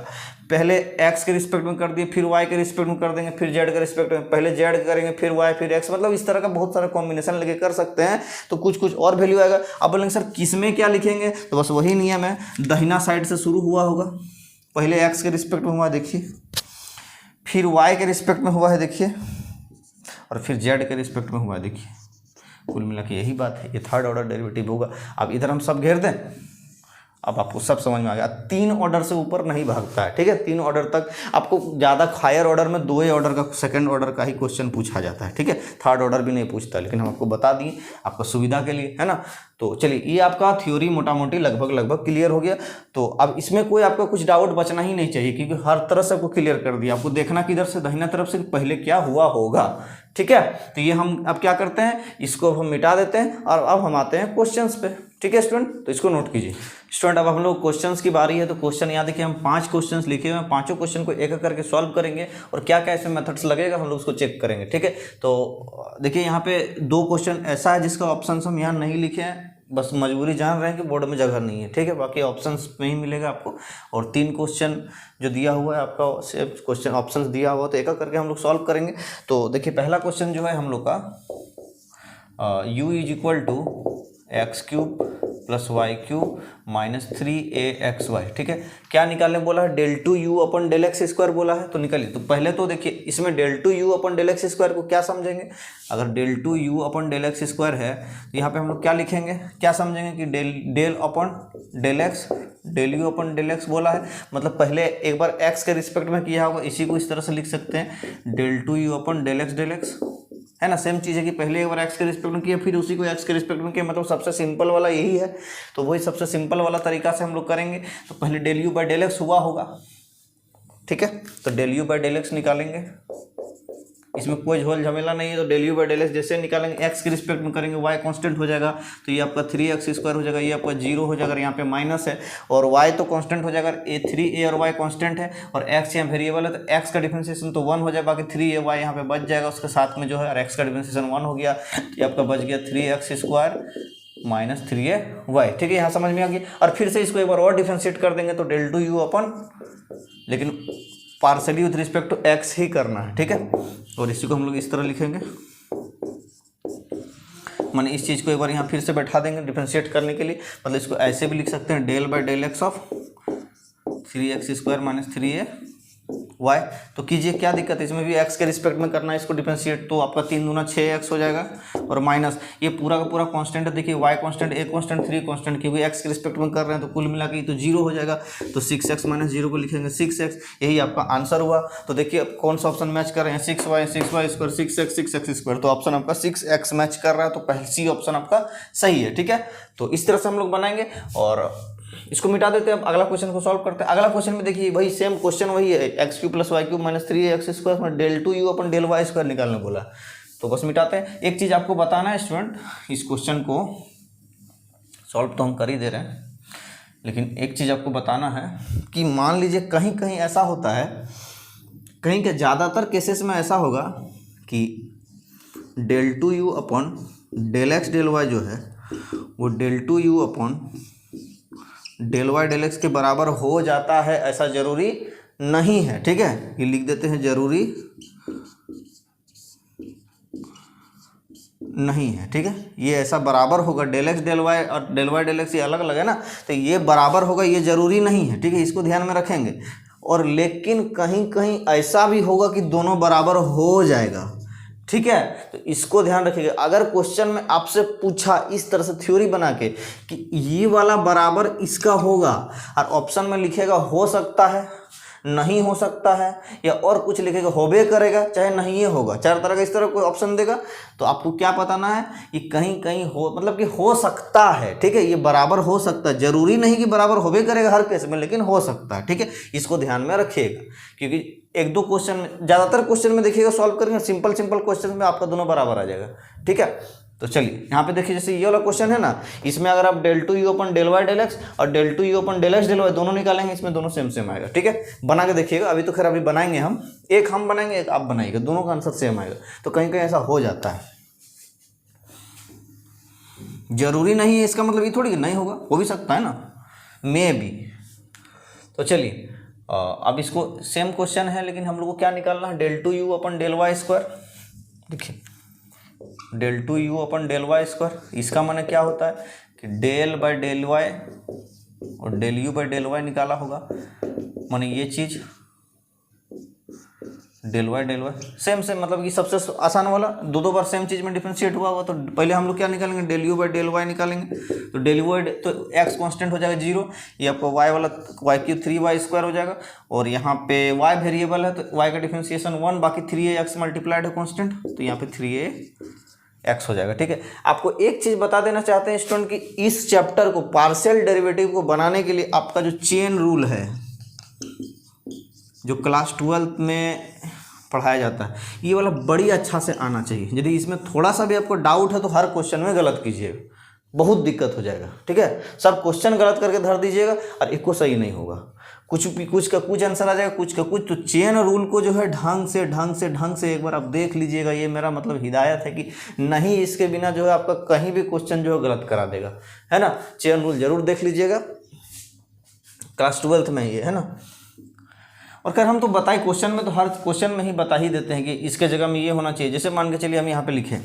पहले x के रिस्पेक्ट में कर दिए, फिर y के रिस्पेक्ट में कर देंगे, फिर z के रिस्पेक्ट में, पहले z करेंगे फिर y फिर x, मतलब इस तरह का बहुत सारा कॉम्बिनेशन लेके कर सकते हैं, तो कुछ और वैल्यू आएगा। अब बोलेंगे सर किस में क्या लिखेंगे, तो बस वही नियम है, दाहिना साइड से शुरू हुआ होगा, पहले x के रिस्पेक्ट में हुआ देखिए, फिर y के रिस्पेक्ट में हुआ है देखिए, और फिर z के रिस्पेक्ट में हुआ है देखिए। कुल मिला के यही बात है, ये थर्ड ऑर्डर डेरिवेटिव होगा। अब इधर हम सब घेर दें, अब आपको सब समझ में आ गया। 3 ऑर्डर से ऊपर नहीं भागता है। ठीक है, 3 ऑर्डर तक आपको ज़्यादा हायर ऑर्डर में 2 ही ऑर्डर का, सेकंड ऑर्डर का ही क्वेश्चन पूछा जाता है। ठीक है, थर्ड ऑर्डर भी नहीं पूछता, लेकिन हम आपको बता दिए आपका सुविधा के लिए, है ना। तो चलिए, ये आपका थ्योरी मोटा मोटी लगभग क्लियर हो गया। तो अब इसमें कोई आपका कुछ डाउट बचना ही नहीं चाहिए, क्योंकि हर तरह से आपको क्लियर कर दिया। आपको देखना किधर से, दाहिना तरफ से पहले क्या हुआ होगा। ठीक है, तो ये हम अब क्या करते हैं, इसको हम मिटा देते हैं और अब हम आते हैं क्वेश्चंस पे। ठीक है स्टूडेंट, तो इसको नोट कीजिए। स्टूडेंट अब हम लोग क्वेश्चंस की बारी है, तो क्वेश्चन यहाँ देखिए हम 5 क्वेश्चंस लिखे हुए हैं, पांचों क्वेश्चन को एक एक करके सॉल्व करेंगे और क्या क्या इसमें मेथड्स लगेगा हम लोग उसको चेक करेंगे। ठीक है, तो देखिए यहाँ पे 2 क्वेश्चन ऐसा है जिसका ऑप्शन हम यहाँ नहीं लिखे हैं, बस मजबूरी जान रहे हैं कि बोर्ड में जगह नहीं है। ठीक है, बाकी ऑप्शंस में ही मिलेगा आपको। और 3 क्वेश्चन जो दिया हुआ है आपका, क्वेश्चन ऑप्शंस दिया हुआ, तो एक एक करके हम लोग सॉल्व करेंगे। तो देखिए पहला क्वेश्चन जो है हम लोग का u is equal to x³ plus y³ minus 3axy। ठीक है, क्या निकालने बोला है, del 2u upon del x square बोला है, तो निकालिए। तो पहले तो देखिए इसमें del 2u upon del x square को क्या समझेंगे। अगर del 2u upon del x square है तो यहाँ पे हम लोग क्या लिखेंगे, क्या समझेंगे कि del upon del x, del you upon del x बोला है, मतलब पहले एक बार x के रिस्पेक्ट में किया होगा, इसी को इस तरह से लिख सकते हैं del 2u upon del x, है ना। सेम चीज़ है कि पहले एक बार x के रिस्पेक्ट में किया, फिर उसी को x के रिस्पेक्ट में किया, मतलब सबसे सिंपल वाला यही है। तो वही सबसे सिंपल वाला तरीका से हम लोग करेंगे। तो पहले del you by del x हुआ होगा, ठीक है, तो del you by del x निकालेंगे, इसमें कोई झोल झमेला नहीं है। तो del you by del x जैसे निकालेंगे एक्स के रिस्पेक्ट में करेंगे वाई कांस्टेंट हो जाएगा, तो ये आपका 3x² हो जाएगा, ये आपका 0 हो जाएगा, यहाँ पे माइनस है और y तो कांस्टेंट हो जाएगा, ए 3a और y कांस्टेंट है और x यहाँ वेरिएबल है, तो x का डिफरेंशिएशन तो 1 हो जाएगा, बाकी 3ay यहाँ पे बच जाएगा उसके साथ में जो है, और x का डिफरेंशिएशन 1 हो गया, ये आपका बच गया 3x² माइनस 3ay। ठीक है, यहाँ समझ में आ गया। और फिर से इसको एक बार और डिफरेंशिएट कर देंगे तो डेल टू यू अपन, लेकिन partially with respect to X ही करना है। ठीक है, और इसी को हम लोग इस तरह लिखेंगे, माने इस चीज़ को एक बार यहाँ फिर से बैठा देंगे डिफरेंशिएट करने के लिए। मतलब इसको ऐसे भी लिख सकते हैं, del by del x of 3x² minus 3ay। तो कीजिए क्या दिक्कत है, इसमें भी x के रिस्पेक्ट में करना है इसको डिफरेंशिएट, तो आपका 3 दूना 6x हो जाएगा और माइनस ये पूरा का पूरा कांस्टेंट है, देखिए y constant, a constant, 3 constant, क्योंकि x के रिस्पेक्ट में कर रहे हैं तो कुल मिला के तो 0 हो जाएगा, तो 6x माइनस 0 को लिखेंगे 6x, यही आपका आंसर हुआ। तो देखिए अब कौन सा ऑप्शन मैच कर रहे हैं, 6y स्क्वायर 6x स्क्वायर, तो ऑप्शन आपका 6x मैच कर रहा है, तो पहले सी ऑप्शन आपका सही है। ठीक है, तो इस तरह से हम लोग बनाएंगे और इसको मिटा देते हैं। अब अगला क्वेश्चन को सॉल्व करते हैं। अगला क्वेश्चन में देखिए वही सेम क्वेश्चन वही है, x³ + y³ माइनस 3x² में del two you upon del y² निकालने बोला, तो बस मिटाते हैं। एक चीज़ आपको बताना है स्टूडेंट, इस क्वेश्चन को सॉल्व तो हम कर ही दे रहे हैं, लेकिन एक चीज़ आपको बताना है कि मान लीजिए कहीं कहीं ऐसा होता है, कहीं के ज़्यादातर केसेस में ऐसा होगा कि del two you upon del x del y जो है वो del two you upon del Y del x के बराबर हो जाता है, ऐसा जरूरी नहीं है। ठीक है, ये लिख देते हैं, जरूरी नहीं है। ठीक है, ये ऐसा बराबर होगा, डेल एक्स डेल वाई और डेल वाई डेल एक्स ये अलग अलग है ना, तो ये बराबर होगा, ये जरूरी नहीं है। ठीक है, इसको ध्यान में रखेंगे। और लेकिन कहीं कहीं ऐसा भी होगा कि दोनों बराबर हो जाएगा। ठीक है, तो इसको ध्यान रखिएगा। अगर क्वेश्चन में आपसे पूछा इस तरह से थ्योरी बना के कि ये वाला बराबर इसका होगा, और ऑप्शन में लिखेगा हो सकता है, नहीं हो सकता है, या और कुछ लिखेगा होबे करेगा, चाहे नहीं ये होगा, चार तरह का इस तरह कोई ऑप्शन देगा, तो आपको क्या बताना है कि कहीं कहीं हो, मतलब कि हो सकता है। ठीक है, ये बराबर हो सकता है, जरूरी नहीं कि बराबर होबे करेगा हर केस में, लेकिन हो सकता है। ठीक है, इसको ध्यान में रखिएगा, क्योंकि एक दो क्वेश्चन में, ज़्यादातर क्वेश्चन में देखिएगा सॉल्व करेंगे सिंपल क्वेश्चन में आपका दोनों बराबर आ जाएगा। ठीक है, तो चलिए यहाँ पे देखिए, जैसे ये वाला क्वेश्चन है ना, इसमें अगर आप del two you upon del Y del X और del two you upon del x del Y दोनों निकालेंगे, इसमें दोनों सेम सेम आएगा। ठीक है, बना के देखिएगा। अभी तो खैर अभी बनाएंगे हम, एक हम बनाएंगे एक आप बनाइएगा, दोनों का आंसर सेम आएगा। तो कहीं कहीं ऐसा हो जाता है, जरूरी नहीं है, इसका मतलब ये थोड़ी नहीं होगा, हो भी सकता है ना, मे बी। तो चलिए अब इसको सेम क्वेश्चन है, लेकिन हम लोग को क्या निकालना है, del two you upon del Y square. देखिए del two you upon del Y square, इसका माने क्या होता है कि डेल बाय डेल वाई और del you by del Y निकाला होगा, माने ये चीज़ डेल वाई सेम सेम, मतलब कि सबसे आसान वाला, दो बार सेम चीज़ में डिफरेंशिएट हुआ होगा। तो पहले हम लोग क्या निकालेंगे, del you by del y निकालेंगे, तो डेल यू बाई तो एक्स कांस्टेंट हो जाएगा 0, ये आपका वाई वाला y³ 3y² हो जाएगा, और यहाँ पे y वेरिएबल है तो y का डिफरेंशिएशन 1, बाकी 3ax मल्टीप्लाइड है कांस्टेंट, तो यहाँ पे 3ax हो जाएगा। ठीक है, आपको एक चीज़ बता देना चाहते हैं स्टूडेंट कि इस चैप्टर को, पार्शियल डेरिवेटिव को बनाने के लिए आपका जो चेन रूल है, जो क्लास 12 में पढ़ाया जाता है, ये वाला बड़ी अच्छा से आना चाहिए। यदि इसमें थोड़ा सा भी आपको डाउट है तो हर क्वेश्चन में गलत कीजिएगा, बहुत दिक्कत हो जाएगा। ठीक है, सब क्वेश्चन गलत करके धर दीजिएगा और एक को सही नहीं होगा, कुछ का कुछ आंसर आ जाएगा, कुछ का कुछ। तो चेन रूल को जो है ढंग से एक बार आप देख लीजिएगा। ये मेरा मतलब हिदायत है कि नहीं, इसके बिना जो है आपका कहीं भी क्वेश्चन जो है गलत करा देगा, है ना। चेन रूल जरूर देख लीजिएगा, क्लास 12 में ये है ना। और खैर हम तो बताए क्वेश्चन में, तो हर क्वेश्चन में ही बता ही देते हैं कि इसके जगह में ये होना चाहिए। जैसे मान के चलिए हम यहाँ पे लिखें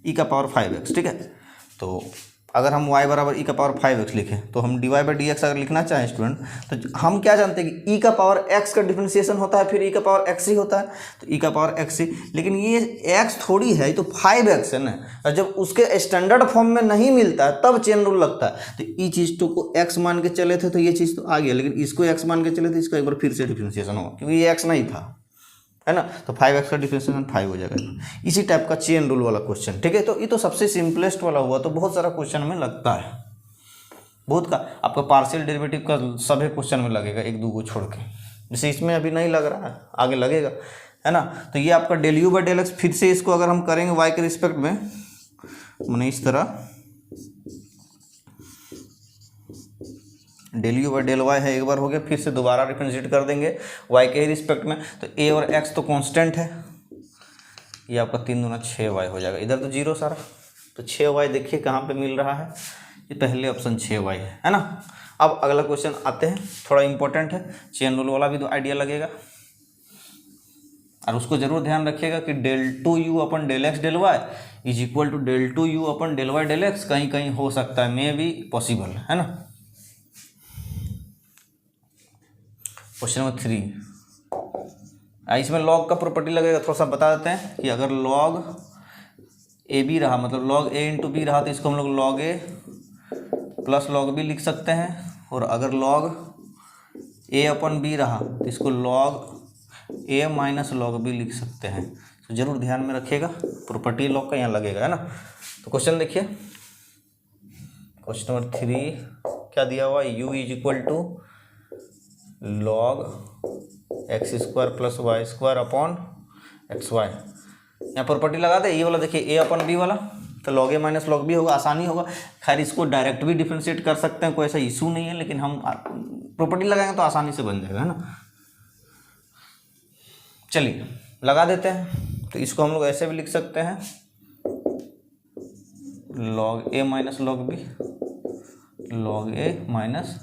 e⁻⁵x, ठीक है, तो अगर हम y बराबर e⁻⁵x लिखें, तो हम dy/dx अगर लिखना चाहें स्टूडेंट, तो हम क्या जानते हैं कि e⁻x का डिफरेंशिएशन होता है, फिर e⁻x ही होता है, तो e⁻x ही। लेकिन ये x थोड़ी है, ये तो 5x है ना, और जब उसके स्टैंडर्ड फॉर्म में नहीं मिलता है तब चेन रूल लगता है। तो ये चीज़ तो को x मान के चले थे तो ये चीज़ तो आ गया, लेकिन इसको x मान के चले थे, इसका एक बार फिर से डिफरेंशिएशन होगा, क्योंकि ये x नहीं था, है ना, तो 5x का डिफरेंशिएशन 5 हो जाएगा। इसी टाइप का चेन रूल वाला क्वेश्चन, ठीक है। तो ये तो सबसे सिंपलेस्ट वाला हुआ, तो बहुत सारा क्वेश्चन में लगता है, बहुत का आपका पार्शियल डेरिवेटिव का सभी क्वेश्चन में लगेगा, एक दो को छोड़ के। जैसे इसमें अभी नहीं लग रहा है, आगे लगेगा, है ना। तो ये आपका del you by del x, फिर से इसको अगर हम करेंगे वाई के रिस्पेक्ट में, मैंने इस तरह del you by del y है, एक बार हो गया, फिर से दोबारा डिफरेंशिएट कर देंगे वाई के ही रिस्पेक्ट में। तो ए और एक्स तो कांस्टेंट है, ये आपका 3 दूना 6 वाई हो जाएगा, इधर तो जीरो सारा, तो 6 वाई देखिए कहाँ पे मिल रहा है, ये पहले ऑप्शन 6 वाई है ना। अब अगला क्वेश्चन आते हैं, थोड़ा इंपॉर्टेंट है, चेन रूल वाला भी तो आइडिया लगेगा, और उसको जरूर ध्यान रखिएगा कि del two you upon del x del y is equal to del two you upon del Y del x, कहीं कहीं हो सकता है, मे बी पॉसिबल है ना। क्वेश्चन नंबर 3, इसमें लॉग का प्रॉपर्टी लगेगा, थोड़ा सा बता देते हैं कि अगर लॉग ए बी रहा, मतलब लॉग ए इंटू बी रहा, तो इसको हम लोग लॉग ए प्लस लॉग बी लिख सकते हैं, और अगर लॉग ए अपन बी रहा तो इसको लॉग ए माइनस लॉग बी लिख सकते हैं। तो जरूर ध्यान में रखिएगा, प्रॉपर्टी लॉग का यहाँ लगेगा, है ना। तो क्वेश्चन देखिए, क्वेश्चन नंबर 3 क्या दिया हुआ, u is equal to log x square plus y square upon x y. यहाँ प्रॉपर्टी लगा दे, ये वाला देखिए ए अपन बी वाला, तो लॉग ए माइनस लॉग बी होगा, आसानी होगा। खैर इसको डायरेक्ट भी डिफ्रेंशिएट कर सकते हैं, कोई ऐसा इशू नहीं है, लेकिन हम प्रॉपर्टी लगाएंगे तो आसानी से बन जाएगा, है ना। चलिए लगा देते हैं, तो इसको हम लोग ऐसे भी लिख सकते हैं, लॉग ए माइनस लॉग बी, लॉग ए माइनस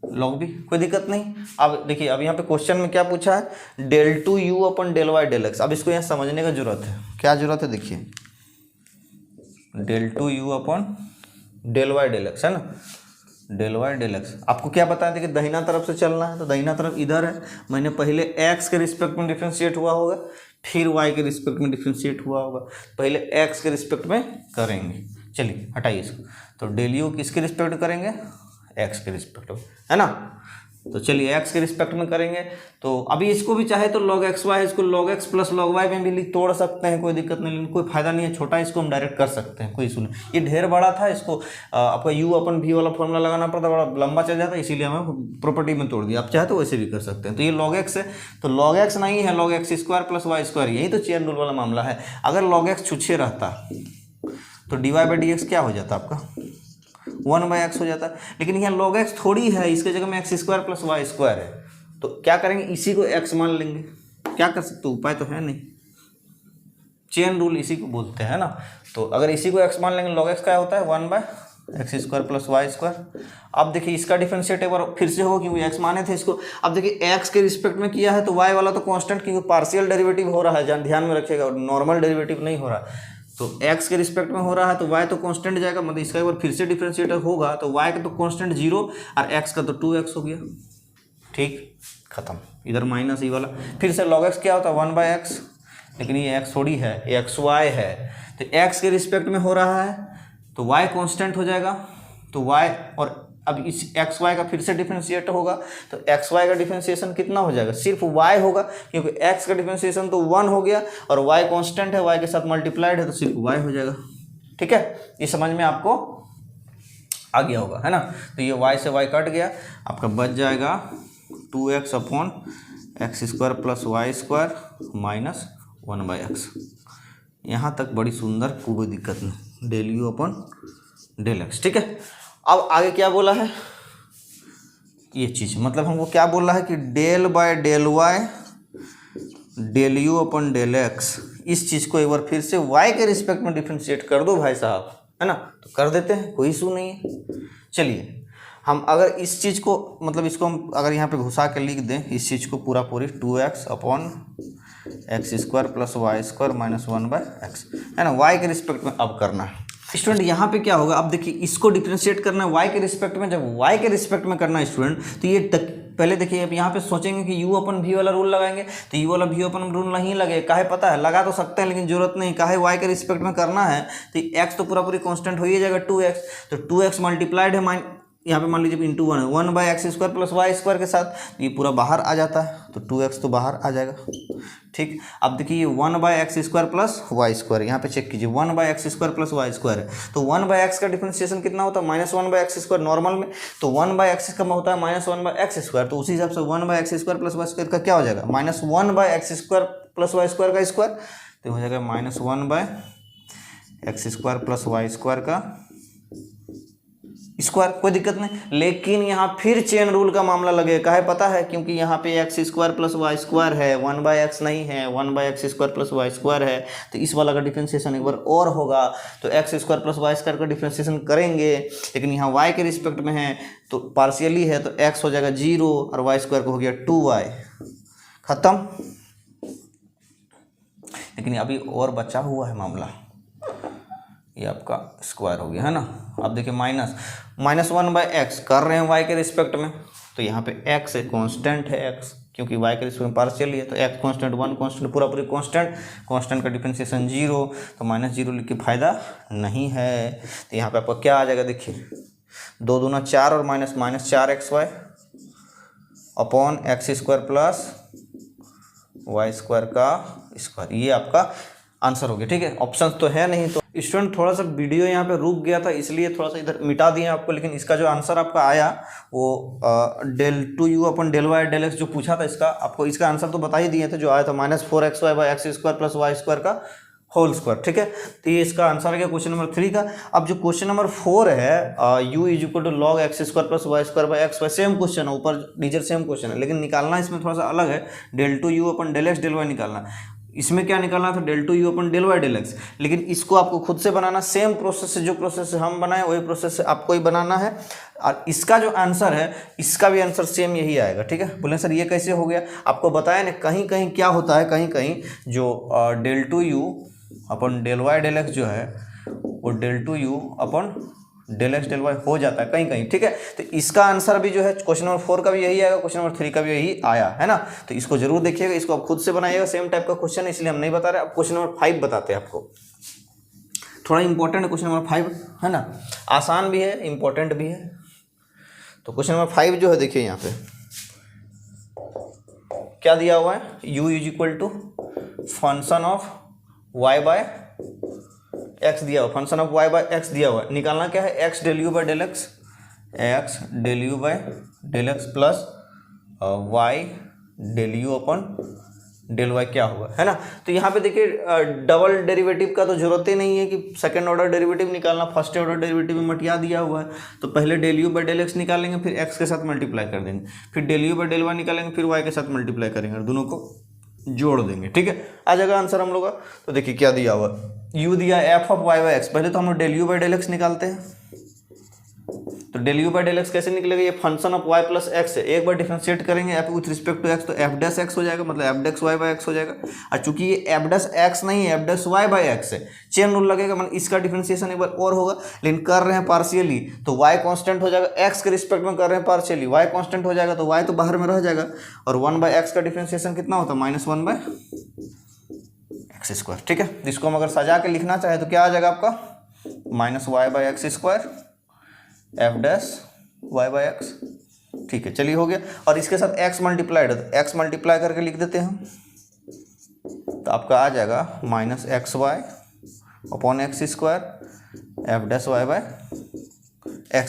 लॉग बी, कोई दिक्कत नहीं। अब देखिए, अब यहाँ पे क्वेश्चन में क्या पूछा है, del two you upon del Y del x. अब इसको यहाँ समझने का जरूरत है, क्या जरूरत है, देखिए del two you upon del Y del x, है ना, डेल वाई डेल एक्स। आपको क्या पता है, देखिए दाहिना तरफ से चलना है, तो दाहिना तरफ इधर है, मैंने पहले एक्स के रिस्पेक्ट में डिफ्रेंशिएट हुआ होगा, फिर वाई के रिस्पेक्ट में डिफ्रेंशिएट हुआ होगा, पहले एक्स के रिस्पेक्ट में करेंगे। चलिए हटाइए इसको, तो डेल यू किसके रिस्पेक्ट करेंगे, एक्स के रिस्पेक्ट में, है ना। तो चलिए एक्स के रिस्पेक्ट में करेंगे, तो अभी इसको भी चाहे तो लॉग एक्स वाई, इसको log x plus log y में भी तोड़ सकते हैं, कोई दिक्कत नहीं, लेकिन कोई फायदा नहीं है, छोटा इसको हम डायरेक्ट कर सकते हैं, कोई इशू नहीं। ये ढेर बड़ा था, इसको आपका यू अपन भी वाला फॉर्मूला लगाना पड़ता, बड़ा लंबा चल जाता, इसीलिए हमें प्रॉपर्टी में तोड़ दिया। आप चाहे तो वैसे भी कर सकते हैं। तो ये लॉग एक्स है, तो लॉग एक्स नहीं है, log x square plus y square, यही तो चेन रूल वाला मामला है। अगर लॉग एक्स छुच्छे रहता तो d y by d x क्या हो जाता आपका, 1/x हो जाता है, लेकिन यहाँ log x थोड़ी है, इसके जगह में x square plus y square है, तो क्या करेंगे, इसी को x मान लेंगे, क्या कर सकते, उपाय तो है नहीं, चेन रूल इसी को बोलते हैं ना। तो अगर इसी को x मान लेंगे, log x क्या होता है 1/x square plus y square. अब देखिए इसका डिफरेंशिएट एक बार फिर से होगा, क्योंकि x माने थे इसको। अब देखिए x के रिस्पेक्ट में किया है, तो y वाला तो कांस्टेंट, क्योंकि पार्शियल डेरिवेटिव हो रहा है, ध्यान में रखिएगा, नॉर्मल डेरिवेटिव नहीं हो रहा। तो x के रिस्पेक्ट में हो रहा है, तो y तो कांस्टेंट जाएगा, मतलब इसका एक बार फिर से डिफरेंशिएटर होगा, तो y का तो कांस्टेंट 0 और x का तो 2x हो गया, ठीक, खत्म। इधर माइनस ई वाला, फिर से log x क्या होता है 1/x, लेकिन ये x थोड़ी है, ये xy है, तो x के रिस्पेक्ट में हो रहा है, तो y कांस्टेंट हो जाएगा, तो y, और अब इस एक्स वाई का फिर से डिफरेंशिएट होगा, तो एक्स वाई का डिफरेंशिएशन कितना हो जाएगा, सिर्फ y होगा, क्योंकि x का डिफरेंशिएशन तो 1 हो गया, और y कांस्टेंट है, y के साथ मल्टीप्लाइड है, तो सिर्फ y हो जाएगा। ठीक है, ये समझ में आपको आ गया होगा, है ना। तो ये y से y कट गया, आपका बच जाएगा 2x upon x square plus y square minus 1/x। यहाँ तक बड़ी सुंदर, कोई दिक्कत नहीं, del u upon del x. ठीक है, अब आगे क्या बोला है, ये चीज़ मतलब हमको क्या बोल रहा है कि del by del Y del you upon del x, इस चीज़ को एक बार फिर से y के रिस्पेक्ट में डिफ्रेंशिएट कर दो भाई साहब, है ना। तो कर देते हैं, कोई इशू नहीं है। चलिए हम अगर इस चीज़ को, मतलब इसको हम अगर यहाँ पे घुसा के लिख दें, इस चीज़ को पूरा पूरी 2x upon x square plus y square minus 1/x, है ना, y के रिस्पेक्ट में अब करना है। स्टूडेंट यहाँ पे क्या होगा, अब देखिए इसको डिफरेंशिएट करना है y के रिस्पेक्ट में। जब y के रिस्पेक्ट में करना है स्टूडेंट, तो ये पहले देखिए, अब यहाँ पे सोचेंगे कि u अपन v वाला रूल लगाएंगे, तो u वाला v अपन रूल नहीं लगे, काहे पता है, लगा तो सकते हैं लेकिन जरूरत नहीं, काहे y के रिस्पेक्ट में करना है, तो x तो पूरा पूरी कांस्टेंट हो ही जाएगा 2x, तो 2x मल्टीप्लाइड है यहाँ पे मान लीजिए इंटू 1 है, 1/x square plus y square के साथ, ये पूरा बाहर आ जाता है, तो 2x तो बाहर आ जाएगा। ठीक। अब देखिए ये 1/x² प्लस वाई स्क्वायर, यहाँ पे चेक कीजिए 1/x² प्लस वाई स्क्वायर है, तो 1/x का डिफरेंशिएशन कितना होता है -1/x² नॉर्मल में, तो 1/x का होता है -1/x², तो उसी हिसाब से 1/x² प्लस वाई स्क्वायर का क्या हो जाएगा -1/x² प्लस वाई स्क्वायर का स्क्वायर, तो हो जाएगा -1/x² प्लस वाई स्क्वायर का स्क्वायर, कोई दिक्कत नहीं। लेकिन यहाँ फिर चेन रूल का मामला लगेगा, काहे पता है, क्योंकि यहाँ पे x² प्लस वाई स्क्वायर है, 1/x नहीं है, 1/x² प्लस वाई स्क्वायर है, तो इस वाला का डिफ्रेंशिएशन एक बार और होगा, तो x² प्लस वाई स्क्वायर का डिफ्रेंशिएशन करेंगे, लेकिन यहाँ y के रिस्पेक्ट में है तो पार्शियली है, तो x हो जाएगा 0 और वाई स्क्वायर को हो गया 2y, खत्म। लेकिन अभी और बचा हुआ है मामला, ये आपका स्क्वायर हो गया है ना। अब देखिए -1/x कर रहे हैं y के रिस्पेक्ट में, तो यहाँ पे x है, कांस्टेंट है x, क्योंकि y के रिस्पेक्ट में पार्शियल है, तो x कांस्टेंट 1 कांस्टेंट पूरा कांस्टेंट का डिफरेंशिएशन 0, तो -0 लिख के फायदा नहीं है। तो यहाँ पे आपका क्या आ जाएगा, देखिए 2 दूना 4 और -4xy upon x² plus y square का स्क्वायर, ये आपका आंसर हो गया। ठीक है, ऑप्शंस तो है नहीं, तो स्टूडेंट थोड़ा सा वीडियो यहाँ पे रुक गया था, इसलिए थोड़ा सा इधर मिटा दिए आपको, लेकिन इसका जो आंसर आपका आया वो del2u अपन del(y)del(x) जो पूछा था इसका, आपको इसका आंसर तो बता ही दिए थे, जो आया था -4xy/x² प्लस वाई स्क्वायर का होल स्क्वायर। ठीक है, तो ये इसका आंसर है क्या क्वेश्चन नंबर 3 का। अब जो क्वेश्चन नंबर 4 है u = log x² plus y square by x y, same question है, ऊपर नीचे सेम क्वेश्चन है, लेकिन निकालना इसमें थोड़ा सा अलग है, del2u अपन del(x) del(y) निकालना। इसमें क्या निकालना था del2u अपन del(y) del(x), लेकिन इसको आपको खुद से बनाना, सेम प्रोसेस से, जो प्रोसेस से हम बनाए वही प्रोसेस से आपको ही बनाना है, और इसका जो आंसर है इसका भी आंसर सेम यही आएगा। ठीक है, बोले सर ये कैसे हो गया, आपको बताया ना, कहीं कहीं क्या होता है, कहीं कहीं जो del2u अपन del(y) del(x) जो है वो del2u अपन del(x) del(y) हो जाता है कहीं कहीं। ठीक है, तो इसका आंसर भी जो है क्वेश्चन नंबर 4 का भी यही आएगा, क्वेश्चन नंबर 3 का भी यही आया है ना, तो इसको जरूर देखिएगा, इसको आप खुद से बनाइएगा, सेम टाइप का क्वेश्चन है, इसलिए हम नहीं बता रहे। अब क्वेश्चन नंबर 5 बताते हैं आपको, थोड़ा इंपॉर्टेंट है क्वेश्चन नंबर 5 है ना, आसान भी है इंपॉर्टेंट भी है। तो क्वेश्चन नंबर 5 जो है देखिए यहाँ पे क्या दिया हुआ है, u = function of y by x दिया हुआ, function of y by x दिया हुआ है, निकालना क्या है, x del(u)/del(x), x del(u)/del(x) plus y del(u)/del(y) क्या होगा, है ना। तो यहाँ पे देखिए डबल डेरिवेटिव का तो जरूरत ही नहीं है कि सेकंड ऑर्डर डेरिवेटिव निकालना, फर्स्ट ऑर्डर डेरिवेटिव में मटिया दिया हुआ है, तो पहले del(u)/del(x) निकालेंगे, फिर x के साथ मल्टीप्लाई कर देंगे, फिर del(u)/del(y) निकालेंगे, फिर y के साथ मल्टीप्लाई करेंगे और दोनों को जोड़ देंगे। ठीक है, आ जाएगा आंसर हम लोग का। तो देखिए क्या दिया हुआ, u दिया f(y/x), पहले तो हम लोग del(u)/del(x) निकालते हैं, तो del(u)/del(x) कैसे निकलेगा, ये function of y plus x है, एक बार डिफरेंशिएट करेंगे f with respect to x, तो f' हो जाएगा, मतलब f'(y/x) हो जाएगा, और चूंकि ये f' नहीं है, f'(y/x) है, चेन रूल लगेगा, मतलब इसका डिफरेंशिएशन एक बार और होगा, लेकिन कर रहे हैं पार्शियली, तो y कांस्टेंट हो जाएगा, x के रिस्पेक्ट में कर रहे हैं पार्शियली, y कांस्टेंट हो जाएगा, तो y तो बाहर में रह जाएगा, और 1/x का डिफरेंशिएशन कितना होता है, -1/x²। ठीक है, इसको हम अगर सजा के लिखना चाहे तो क्या आ जाएगा आपका, -y/x² f'(y/x). ठीक है, चलिए हो गया, और इसके साथ x मल्टीप्लाइड है, तो x मल्टीप्लाई करके लिख देते हैं हम, तो आपका आ जाएगा -xy/x² f'(y/x),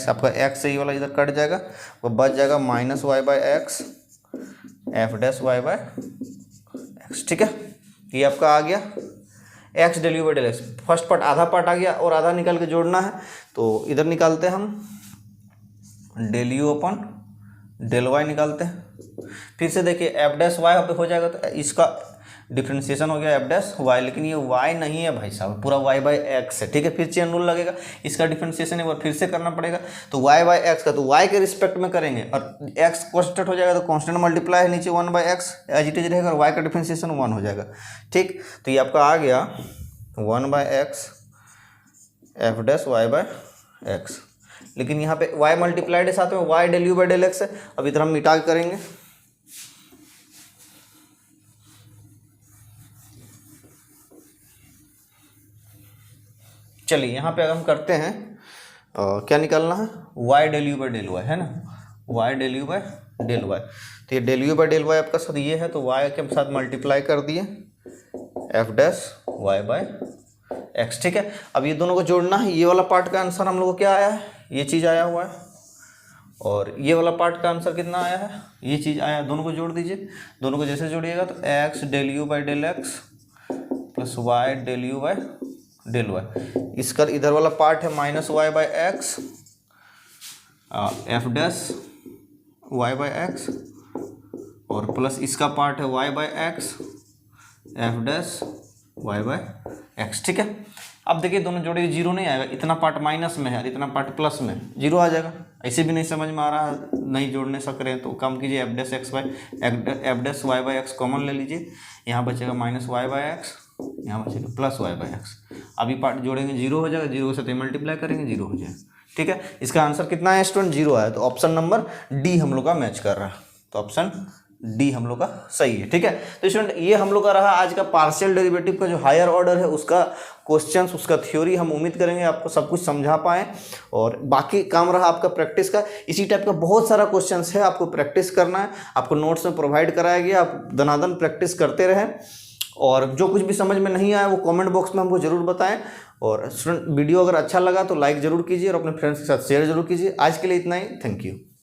आपका x से ये वाला इधर कट जाएगा, वो बच जाएगा -y/x f'(y/x). ठीक है, ये आपका आ गया x del(u)/del(x), फर्स्ट पार्ट आधा पार्ट आ गया, और आधा निकाल के जोड़ना है, तो इधर निकालते हैं हम del(u)/del(y) निकालते हैं, फिर से देखिए f'(y) पे हो जाएगा, तो इसका डिफ्रेंशिएशन हो गया f'(y), लेकिन ये y नहीं है भाई साहब, पूरा y/x है। ठीक है, फिर चेन रूल लगेगा, इसका डिफ्रेंशिएशन एक बार फिर से करना पड़ेगा, तो y/x का, तो y के रिस्पेक्ट में करेंगे, और x कांस्टेंट हो जाएगा, तो कांस्टेंट मल्टीप्लाई है नीचे 1/x एज इट इज रहेगा, और y का डिफ्रेंशिएशन 1 हो जाएगा। ठीक, तो ये आपका आ गया 1/x f'(y/x), लेकिन यहाँ पे y मल्टीप्लाइड है, साथ में y del(u)/del(x) है, अब इधर हम मिटा के करेंगे, चलिए यहाँ पे अगर हम करते हैं क्या निकालना है, y del(u)/del(y) है ना, y del(u)/del(y), डेल वाई। तो ये del you by del y आपका साथ ये है, तो वाई के साथ मल्टीप्लाई कर दिए f dash y by x. ठीक है, अब ये दोनों को जोड़ना है। ये वाला पार्ट का आंसर हम लोग को क्या आया है, ये चीज़ आया हुआ है, और ये वाला पार्ट का आंसर कितना आया है, ये चीज़ आया है। दोनों को जोड़ दीजिए, दोनों को जैसे जोड़िएगा तो x del you by del x plus y del you by del y. इसका इधर वाला पार्ट है minus y by x f dash y by x, और प्लस इसका पार्ट है y by x f dash y by x. ठीक है, अब देखिए दोनों जोड़े जीरो नहीं आएगा, इतना पार्ट माइनस में है और इतना पार्ट प्लस में, जीरो आ जाएगा। ऐसे भी नहीं समझ में आ रहा है, नहीं जोड़ने सक रहे हैं तो काम कीजिए, f dash x by f dash y by x common ले लीजिए, यहाँ बचेगा माइनस वाई बाई एक्स, यहाँ बचेगा प्लस वाई बाई एक्स। अभी पार्ट जोड़ेंगे जीरो हो जाएगा, जीरो के साथ मल्टीप्लाई करेंगे जीरो हो जाएगा। ठीक है, इसका आंसर कितना है स्टूडेंट, जीरो आया, तो ऑप्शन नंबर डी हम लोग का मैच कर रहा है, तो ऑप्शन डी हम लोग का सही है। ठीक है, तो स्टूडेंट ये हम लोग का रहा आज का पार्शियल डेरिवेटिव का जो हायर ऑर्डर है उसका क्वेश्चंस, उसका थ्योरी। हम उम्मीद करेंगे आपको सब कुछ समझा पाएँ, और बाकी काम रहा आपका प्रैक्टिस का। इसी टाइप का बहुत सारा क्वेश्चंस है, आपको प्रैक्टिस करना है, आपको नोट्स में प्रोवाइड कराया गया, आप दनादन प्रैक्टिस करते रहें, और जो कुछ भी समझ में नहीं आया वो कमेंट बॉक्स में हमको ज़रूर बताएं। और स्टूडेंट वीडियो अगर अच्छा लगा तो लाइक ज़रूर कीजिए और अपने फ्रेंड्स के साथ शेयर जरूर कीजिए। आज के लिए इतना ही, थैंक यू।